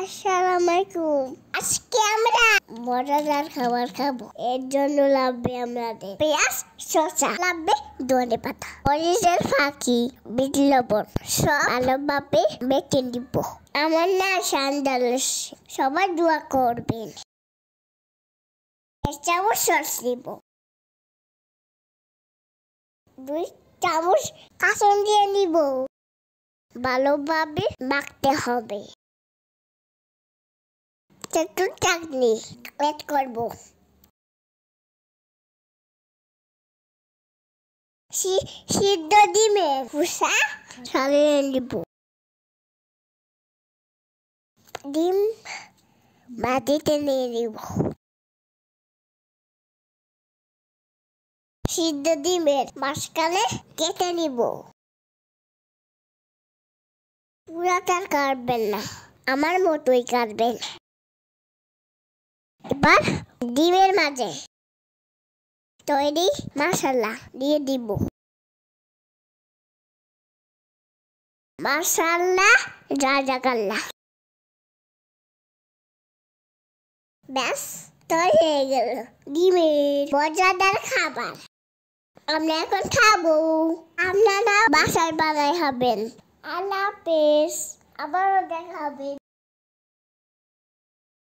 আসসালামু আলাইকুম। আজকে আমরা মজাদার খাবার খাবো। এর জন্য লাগবে আমাদের পেঁয়াজ, শসা, লাগবে ধনেপাতা, মরিচের ফাঁকি, বিট লবণ সব ভালোভাবে মেখে নিব। আমার না সন্দেহ, সবাই দোয়া করবেন। 1 চামচ সস দিব, 2 চামচ কাসুন দিয়ে নিব। ভালোভাবে মাখতে হবে। একটু চাটনি অ্যাড করব। সিদ্ধ ডিমের খোসা ছাড়িয়ে নিব। ডিম মাটিতে নিয়ে নিব। সিদ্ধ ডিমের মাঝখানে কেটে নিব। পুরাটা কাটবেন না, আমার মতোই কাটবেন। এবার ডিমের মাঝে তৈরি মশলা দিয়ে দিব। মশলা রাজাকাল্লা ব্যাস তৈরি হয়ে গেল ডিমের মজাদার খাবার। আমরা এখন খাবো। আপনারা বাসায় বানাই খাবেন। আল্লাহ হাফেজ, আবারও দেখা হবে।